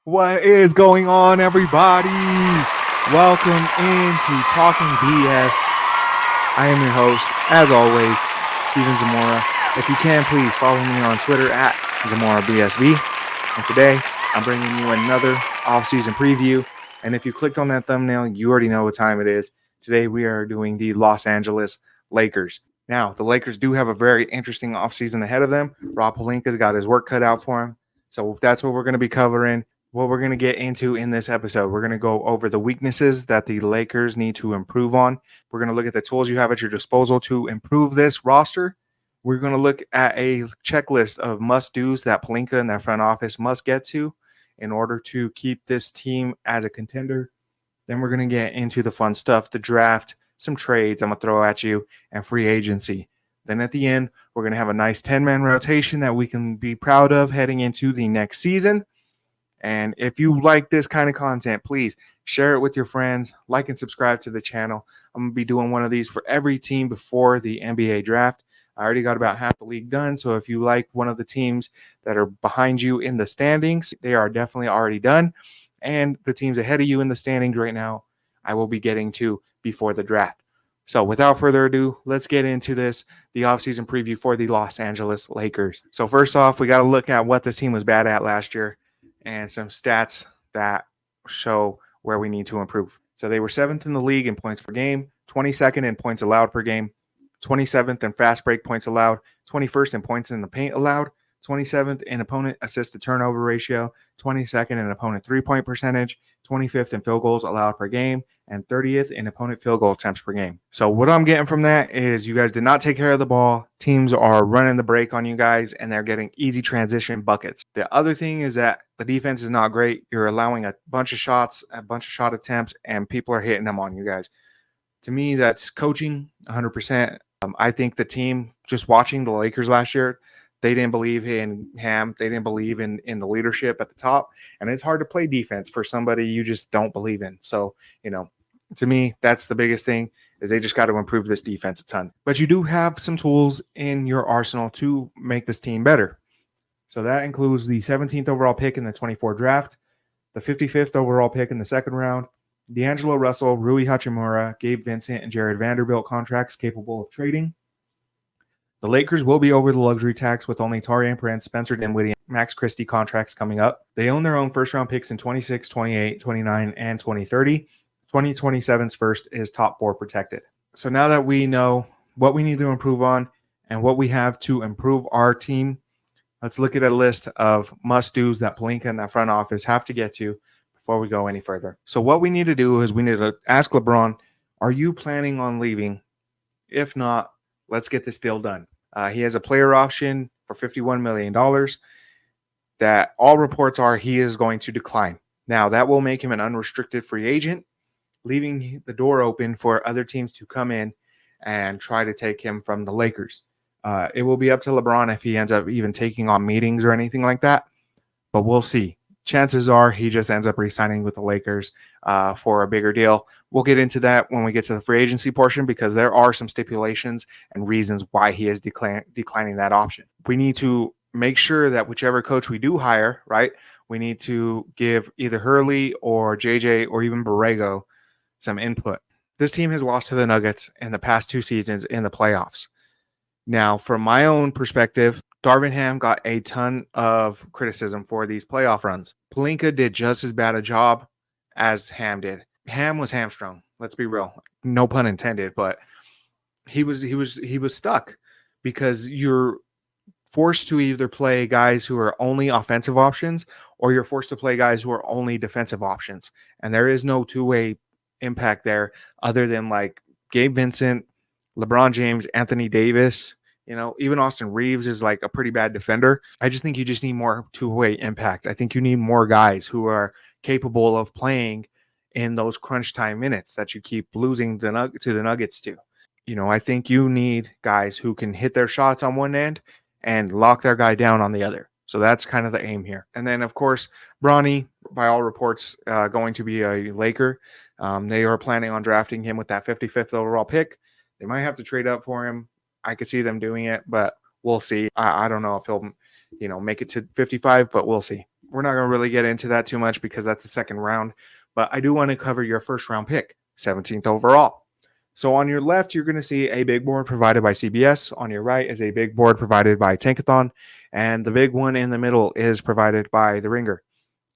What is going on, everybody? Welcome into Talking BS. I am your host, as always, Steven Zamora. If you can, please follow me on Twitter at ZamoraBSV. And today, I'm bringing you another off-season preview. And if you clicked on that thumbnail, you already know what time it is. Today, we are doing the Los Angeles Lakers. Now, the Lakers do have a very interesting offseason ahead of them. Rob Pelinka's got his work cut out for him. So that's what we're going to be covering. What we're going to get into in this episode. We're going to go over the weaknesses that the Lakers need to improve on. We're going to look at the tools you have at your disposal to improve this roster. We're going to look at a checklist of must-dos that Pelinka and that front office must get to in order to keep this team as a contender. Then we're going to get into the fun stuff, the draft, some trades I'm going to throw at you, and free agency. Then at the end, we're going to have a nice 10-man rotation that we can be proud of heading into the next season. And if you like this kind of content, please share it with your friends, like and subscribe to the channel. I'm going to be doing one of these for every team before the NBA draft. I already got about half the league done, so if you like one of the teams that are behind you in the standings, they are definitely already done. And the teams ahead of you in the standings right now, I will be getting to before the draft. So without further ado, let's get into this, the offseason preview for the Los Angeles Lakers. So first off, we got to look at what this team was bad at last year and some stats that show where we need to improve. So they were 7th in the league in points per game, 22nd in points allowed per game, 27th in fast break points allowed, 21st in points in the paint allowed, 27th in opponent assist to turnover ratio, 22nd in opponent three-point percentage, 25th in field goals allowed per game, and 30th in opponent field goal attempts per game. So what I'm getting from that is you guys did not take care of the ball. Teams are running the break on you guys, and they're getting easy transition buckets. The other thing is that the defense is not great. You're allowing a bunch of shots, a bunch of shot attempts, and people are hitting them on you guys. To me, that's coaching 100%. I think the team, just watching the Lakers last year, they didn't believe in Ham. They didn't believe in the leadership at the top. And it's hard to play defense for somebody you just don't believe in. So, to me, that's the biggest thing is they just got to improve this defense a ton. But you do have some tools in your arsenal to make this team better. So that includes the 17th overall pick in the 24 draft, the 55th overall pick in the second round, D'Angelo Russell, Rui Hachimura, Gabe Vincent, and Jared Vanderbilt contracts capable of trading. The Lakers will be over the luxury tax with only Taurean Prince, Spencer Dinwiddie, and Max Christie contracts coming up. They own their own first-round picks in 26, 28, 29, and 2030. 2027's first is top 4 protected. So now that we know what we need to improve on and what we have to improve our team, let's look at a list of must-dos that Pelinka and that front office have to get to before we go any further. So what we need to do is we need to ask LeBron, are you planning on leaving? If not, let's get this deal done. He has a player option for $51 million that all reports are he is going to decline. Now, that will make him an unrestricted free agent, leaving the door open for other teams to come in and try to take him from the Lakers. It will be up to LeBron if he ends up even taking on meetings or anything like that, but we'll see. Chances are he just ends up re-signing with the Lakers for a bigger deal. We'll get into that when we get to the free agency portion because there are some stipulations and reasons why he is declining that option. We need to make sure that whichever coach we do hire, right, we need to give either Hurley or JJ or even Borrego some input. This team has lost to the Nuggets in the past 2 seasons in the playoffs. Now, from my own perspective, Darvin Ham got a ton of criticism for these playoff runs. Pelinka did just as bad a job as Ham did. Ham was hamstrung. Let's be real. No pun intended, but he was stuck because you're forced to either play guys who are only offensive options or you're forced to play guys who are only defensive options. And there is no two-way impact there other than like Gabe Vincent, LeBron James, Anthony Davis. Even Austin Reeves is like a pretty bad defender. I just think you just need more two-way impact. I think you need more guys who are capable of playing in those crunch time minutes that you keep losing to the Nuggets to. I think you need guys who can hit their shots on one end and lock their guy down on the other. So that's kind of the aim here. And then, of course, Bronny, by all reports, going to be a Laker. They are planning on drafting him with that 55th overall pick. They might have to trade up for him. I could see them doing it, but we'll see. I don't know if he'll, make it to 55, but we'll see. we're not going to really get into that too much because that's the second round. But I do want to cover your first round pick, 17th overall. So on your left, you're going to see a big board provided by CBS. On your right is a big board provided by Tankathon. And the big one in the middle is provided by The Ringer.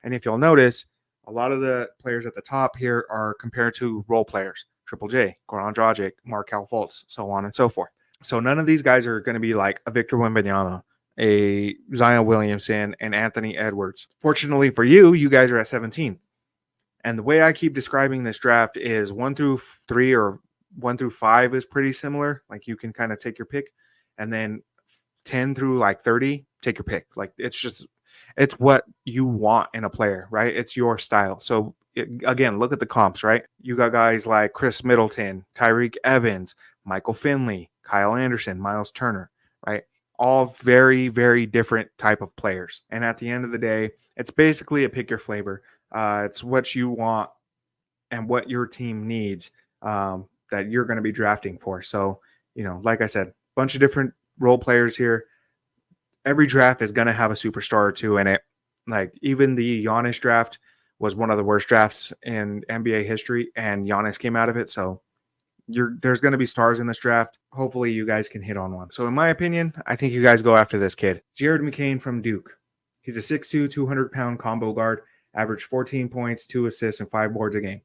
And if you'll notice, a lot of the players at the top here are compared to role players. Triple J, Goran Dragic, Markel Fultz, so on and so forth. So none of these guys are going to be like a Victor Wembanyama, a Zion Williamson, and Anthony Edwards. Fortunately for you, you guys are at 17. And the way I keep describing this draft is 1 through 3 or 1 through 5 is pretty similar. Like you can kind of take your pick. And then 10 through like 30, take your pick. Like it's what you want in a player, right? It's your style. So again, look at the comps, right? You got guys like Chris Middleton, Tyreek Evans, Michael Finley, Kyle Anderson, Miles Turner, right? All very, very different type of players. And at the end of the day, it's basically a pick your flavor. It's what you want and what your team needs that you're going to be drafting for. So, like I said, a bunch of different role players here. Every draft is going to have a superstar or two in it. Like even the Giannis draft was one of the worst drafts in NBA history, and Giannis came out of it. So there's going to be stars in this draft. Hopefully you guys can hit on one. So in my opinion, I think you guys go after this kid, Jared McCain from Duke. He's a 6'2", 200-pound combo guard, averaged 14 points, 2 assists, and 5 boards a game.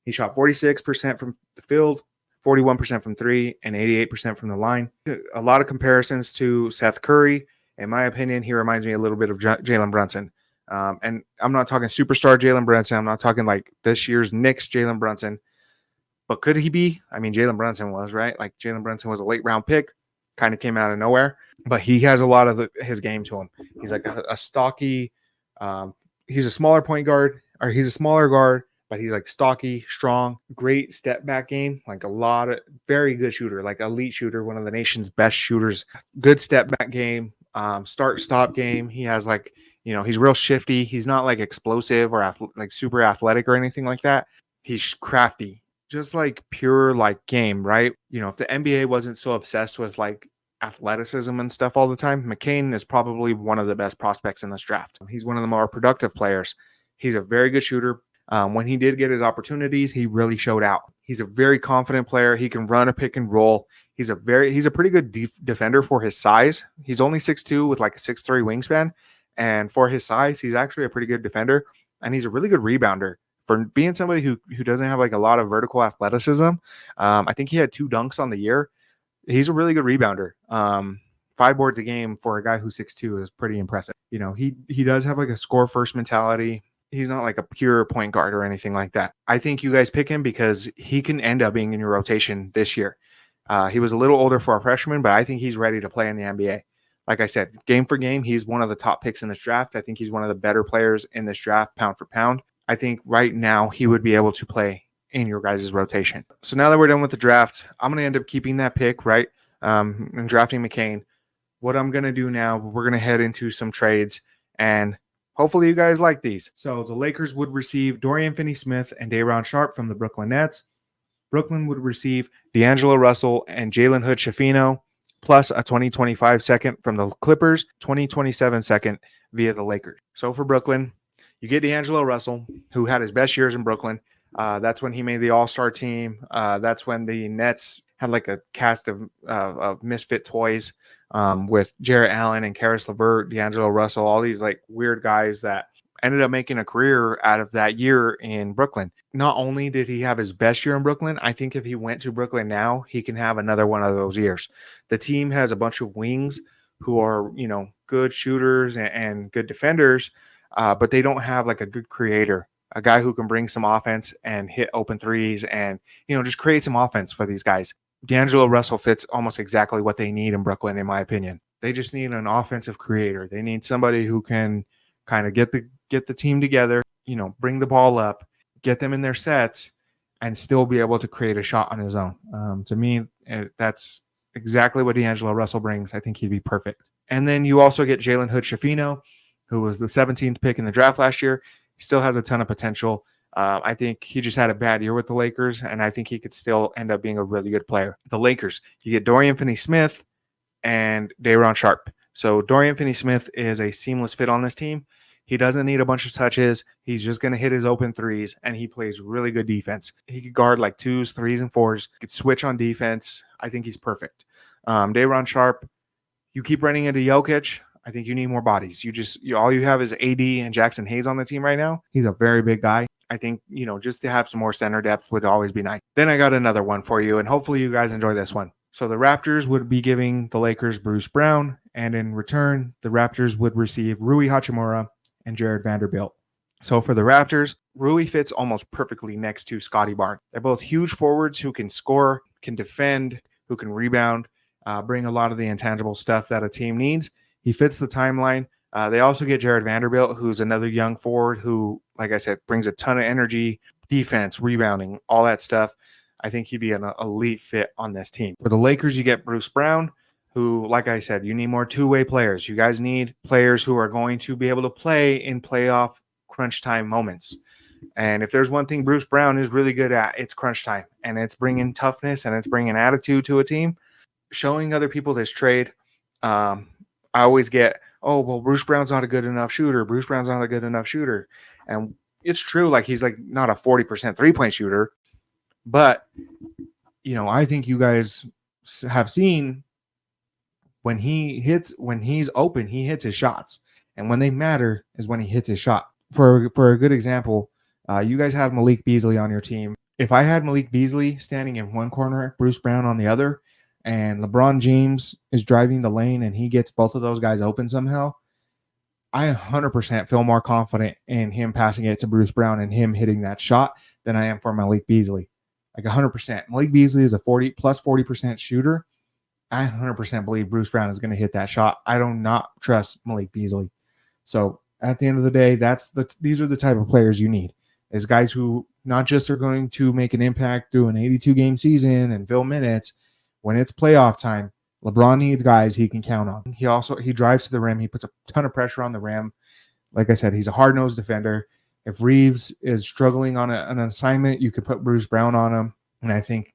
He shot 46% from the field, 41% from 3, and 88% from the line. A lot of comparisons to Seth Curry. In my opinion, he reminds me a little bit of Jalen Brunson. And I'm not talking superstar Jalen Brunson. I'm not talking like this year's Knicks Jalen Brunson. But could he be? I mean, Jalen Brunson was, right? Like Jalen Brunson was a late round pick, kind of came out of nowhere. But he has a lot of his game to him. He's like a stocky, he's a smaller point guard, or he's a smaller guard, but he's like stocky, strong, great step back game, like a lot of very good shooter, like elite shooter, one of the nation's best shooters, good step back game, start stop game. He has like, he's real shifty. He's not like explosive or like super athletic or anything like that. He's crafty, just like pure like game, right? If the NBA wasn't so obsessed with like athleticism and stuff all the time, McCain is probably one of the best prospects in this draft. He's one of the more productive players. He's a very good shooter. When he did get his opportunities, he really showed out. He's a very confident player. He can run a pick and roll. He's a pretty good defender for his size. He's only 6'2" with like a 6'3" wingspan. And for his size, he's actually a pretty good defender. And he's a really good rebounder. For being somebody who doesn't have like a lot of vertical athleticism, I think he had 2 dunks on the year. He's a really good rebounder. 5 boards a game for a guy who's 6'2" is pretty impressive. He does have like a score first mentality. He's not like a pure point guard or anything like that. I think you guys pick him because he can end up being in your rotation this year. He was a little older for a freshman, but I think he's ready to play in the NBA. Like I said, game for game, he's one of the top picks in this draft. I think he's one of the better players in this draft, pound for pound. I think right now he would be able to play in your guys' rotation. So now that we're done with the draft, I'm going to end up keeping that pick, right? And drafting McCain. What I'm going to do now, we're going to head into some trades, and hopefully you guys like these. So the Lakers would receive Dorian Finney-Smith and Day'Ron Sharpe from the Brooklyn Nets. Brooklyn would receive D'Angelo Russell and Jalen Hood-Schifino, plus a 2025 second from the Clippers, 2027 second via the Lakers. So for Brooklyn, you get D'Angelo Russell, who had his best years in Brooklyn. That's when he made the All-Star team. That's when the Nets had like a cast of misfit toys with Jarrett Allen and Karis LeVert, D'Angelo Russell, all these like weird guys that ended up making a career out of that year in Brooklyn. Not only did he have his best year in Brooklyn, I think if he went to Brooklyn now, he can have another one of those years. The team has a bunch of wings who are, good shooters and good defenders, but they don't have like a good creator, a guy who can bring some offense and hit open threes and, just create some offense for these guys. D'Angelo Russell fits almost exactly what they need in Brooklyn, in my opinion. They just need an offensive creator. They need somebody who can kind of get the team together, bring the ball up, get them in their sets, and still be able to create a shot on his own. To me, that's exactly what D'Angelo Russell brings. I think he'd be perfect. And then you also get Jalen Hood-Schifino, who was the 17th pick in the draft last year. He still has a ton of potential. I think he just had a bad year with the Lakers, and I think he could still end up being a really good player. The Lakers, you get Dorian Finney-Smith and Day'Ron Sharpe. So Dorian Finney-Smith is a seamless fit on this team. He doesn't need a bunch of touches. He's just going to hit his open threes, and he plays really good defense. He could guard like 2s, 3s, and 4s. He could switch on defense. I think he's perfect. Day'Ron Sharpe, you keep running into Jokic. I think you need more bodies. All you have is AD and Jackson Hayes on the team right now. He's a very big guy. I think, just to have some more center depth would always be nice. Then I got another one for you, and hopefully you guys enjoy this one. So the Raptors would be giving the Lakers Bruce Brown, and in return, the Raptors would receive Rui Hachimura and Jared Vanderbilt. So for the Raptors, Rui fits almost perfectly next to Scotty Barnes. They're both huge forwards who can score, can defend, who can rebound, bring a lot of the intangible stuff that a team needs. He fits the timeline. They also get Jared Vanderbilt, who's another young forward who, like I said, brings a ton of energy, defense, rebounding, all that stuff. I think he'd be an elite fit on this team. For the Lakers, you get Bruce Brown, who, like I said, you need more two-way players. You guys need players who are going to be able to play in playoff crunch time moments. And if there's one thing Bruce Brown is really good at, it's crunch time. And it's bringing toughness and it's bringing attitude to a team. Showing other people this trade. I always get, oh, well, Bruce Brown's not a good enough shooter. Bruce Brown's not a good enough shooter. And it's true. Like, he's like not a 40% three-point shooter. But, I think you guys have seen when he's open, he hits his shots. And when they matter is when he hits his shot. For a good example, you guys have Malik Beasley on your team. If I had Malik Beasley standing in one corner, Bruce Brown on the other, and LeBron James is driving the lane and he gets both of those guys open somehow, I 100% feel more confident in him passing it to Bruce Brown and him hitting that shot than I am for Malik Beasley. Like 100%. Malik Beasley is a 40% shooter. I 100% believe Bruce Brown is going to hit that shot. I do not trust Malik Beasley. So at the end of the day, these are the type of players you need. Is guys who not just are going to make an impact through an 82-game season and fill minutes. When it's playoff time, LeBron needs guys he can count on. He drives to the rim. He puts a ton of pressure on the rim. Like I said, he's a hard-nosed defender. If Reeves is struggling on an assignment, you could put Bruce Brown on him. And I think,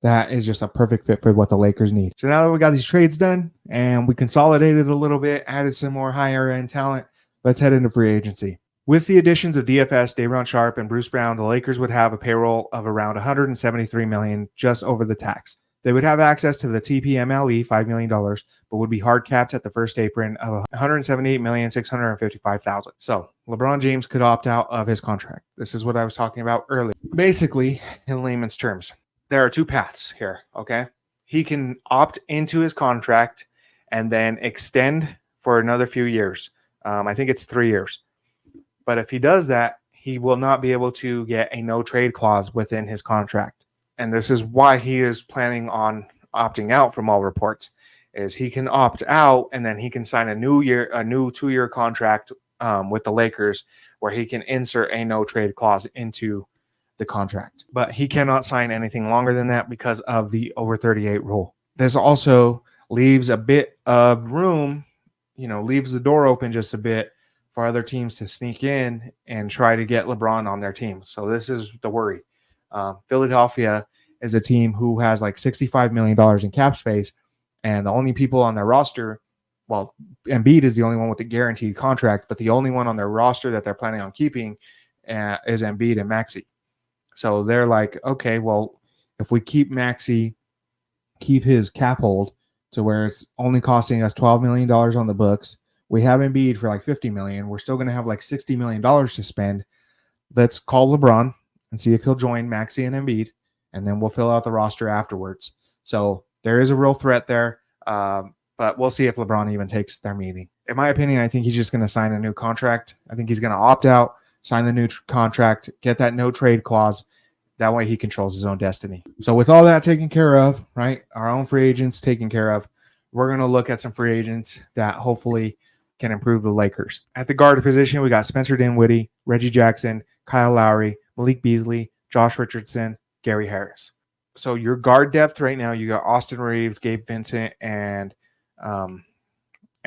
that is just a perfect fit for what the Lakers need. So now that we got these trades done and we consolidated a little bit, added some more higher-end talent, let's head into free agency. With the additions of DFS, Day'Ron Sharpe, and Bruce Brown, the Lakers would have a payroll of around $173 million just over the tax. They would have access to the TPMLE, $5 million, but would be hard capped at the first apron of $178,655,000. So LeBron James could opt out of his contract. This is what I was talking about earlier. Basically, in layman's terms, there are two paths here, okay? He can opt into his contract and then extend for another few years. I think it's 3 years. But if he does that, he will not be able to get a no-trade clause within his contract. And this is why he is planning on opting out from all reports, is he can opt out and then he can sign a new 2-year contract with the Lakers where he can insert a no-trade clause into the contract. But he cannot sign anything longer than that because of the over 38 rule. This also leaves a bit of room, leaves the door open just a bit for other teams to sneak in and try to get LeBron on their team. So this is the worry. Philadelphia is a team who has like $65 million in cap space, and the only people on their roster, well, Embiid is the only one with the guaranteed contract, but the only one on their roster that they're planning on keeping is Embiid and Maxey. So they're like, okay, well, if we keep Maxey, keep his cap hold to where it's only costing us $12 million on the books, we have Embiid for like $50 million, we're still going to have like $60 million to spend. Let's call LeBron and see if he'll join Maxey and Embiid, and then we'll fill out the roster afterwards. So there is a real threat there, but we'll see if LeBron even takes their meeting. In my opinion, I think he's just going to sign a new contract. I think he's going to opt out, sign the new contract, get that no-trade clause. That way he controls his own destiny. So with all that taken care of, right, our own free agents taken care of, we're going to look at some free agents that hopefully can improve the Lakers. At the guard position, we got Spencer Dinwiddie, Reggie Jackson, Kyle Lowry, Malik Beasley, Josh Richardson, Gary Harris. So your guard depth right now, you got Austin Reeves, Gabe Vincent, and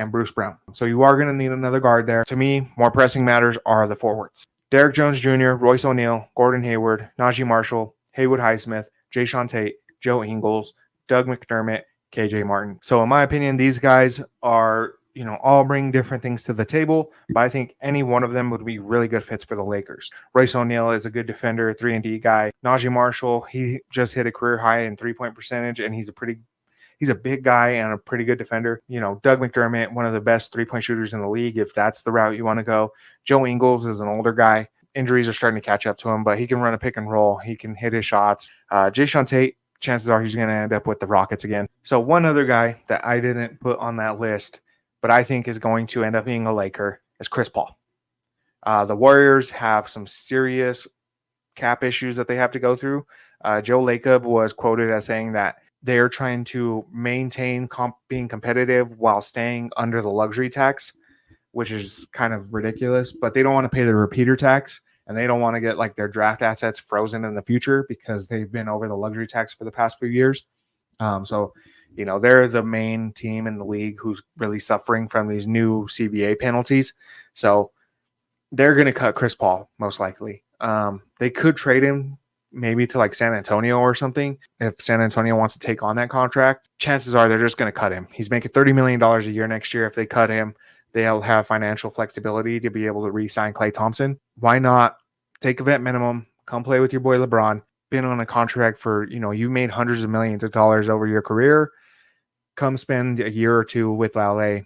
Bruce Brown. So you are going to need another guard there. To me, more pressing matters are the forwards. Derrick Jones Jr., Royce O'Neal, Gordon Hayward, Najee Marshall, Haywood Highsmith, Jayshawn Tate, Joe Ingles, Doug McDermott, KJ Martin. So in my opinion, these guys are all bring different things to the table, but I think any one of them would be really good fits for the Lakers. Royce O'Neal is a good defender, 3-and-D guy. Najee Marshall, he just hit a career high in 3-point percentage, and he's a big guy and a pretty good defender. Doug McDermott, one of the best 3-point shooters in the league, if that's the route you want to go. Joe Ingles is an older guy. Injuries are starting to catch up to him, but he can run a pick and roll. He can hit his shots. Jayshawn Tate, chances are he's going to end up with the Rockets again. So one other guy that I didn't put on that list, but I think is going to end up being a Laker, is Chris Paul. The Warriors have some serious cap issues that they have to go through. Joe Lacob was quoted as saying that they're trying to maintain being competitive while staying under the luxury tax, which is kind of ridiculous, but they don't want to pay the repeater tax, and they don't want to get like their draft assets frozen in the future because they've been over the luxury tax for the past few years. So they're the main team in the league who's really suffering from these new CBA penalties. So they're going to cut Chris Paul most likely. They could trade him maybe to like San Antonio or something. If San Antonio wants to take on that contract, chances are they're just going to cut him. He's making $30 million a year next year. If they cut him, they'll have financial flexibility to be able to re-sign Klay Thompson. Why not take a vet minimum, come play with your boy LeBron, been on a contract for, you've made hundreds of millions of dollars over your career. Come spend a year or two with LA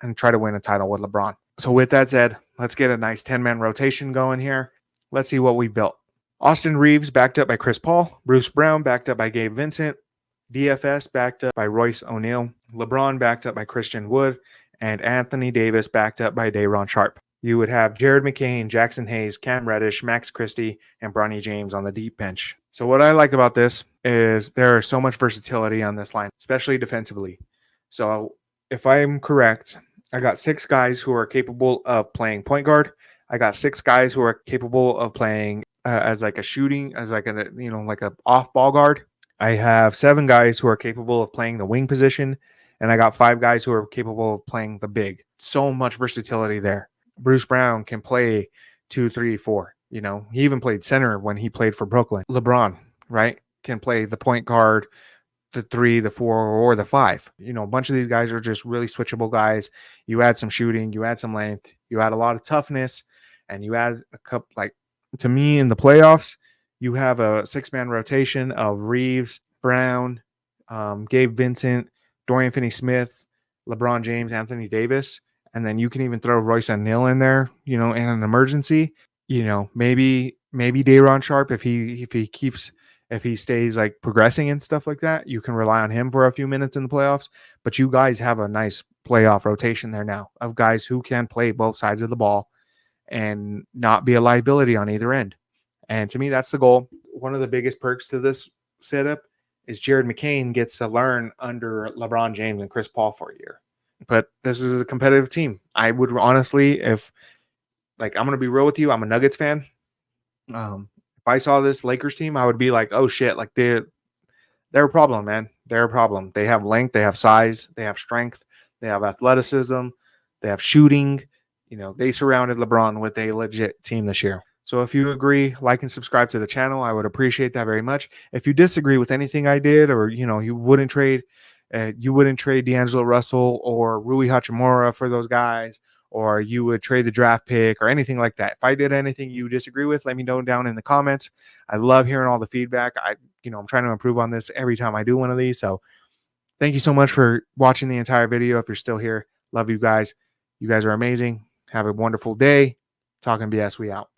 and try to win a title with LeBron. So with that said, let's get a nice 10-man rotation going here. Let's see what we built. Austin Reeves backed up by Chris Paul. Bruce Brown backed up by Gabe Vincent. DFS backed up by Royce O'Neal. LeBron backed up by Christian Wood. And Anthony Davis backed up by Day'Ron Sharpe. You would have Jared McCain, Jackson Hayes, Cam Reddish, Max Christie, and Bronny James on the deep bench. So what I like about this is there is so much versatility on this line, especially defensively. So if I'm correct, I got 6 guys who are capable of playing point guard. I got 6 guys who are capable of playing as like a shooting, as like a like a off ball guard. I have 7 guys who are capable of playing the wing position, and I got 5 guys who are capable of playing the big. So much versatility there. Bruce Brown can play 2, 3, 4. He even played center when he played for Brooklyn. LeBron, right, can play the point guard, the 3, the 4, or the 5. A bunch of these guys are just really switchable guys. You add some shooting, you add some length, you add a lot of toughness, and you add a couple, like, to me in the playoffs, you have a 6-man rotation of Reeves, Brown, Gabe Vincent, Dorian Finney-Smith, LeBron James, Anthony Davis, and then you can even throw Royce O'Neal in there, in an emergency. Maybe Day'Ron Sharpe if he stays like progressing and stuff like that, you can rely on him for a few minutes in the playoffs. But you guys have a nice playoff rotation there now of guys who can play both sides of the ball and not be a liability on either end. And to me, that's the goal. One of the biggest perks to this setup is Jared McCain gets to learn under LeBron James and Chris Paul for a year. But this is a competitive team. I would honestly, I'm going to be real with you, I'm a Nuggets fan. If I saw this Lakers team, I would be like, oh shit, like they're a problem, man. They're a problem. They have length, they have size, they have strength, they have athleticism, they have shooting. They surrounded LeBron with a legit team this year. So if you agree, like and subscribe to the channel. I would appreciate that very much. If you disagree with anything I did, or you wouldn't trade D'Angelo Russell or Rui Hachimura for those guys, or you would trade the draft pick or anything like that. If I did anything you disagree with, let me know down in the comments. I love hearing all the feedback. I'm trying to improve on this every time I do one of these. So thank you so much for watching the entire video. If you're still here, love you guys. You guys are amazing. Have a wonderful day. Talking BS, we out.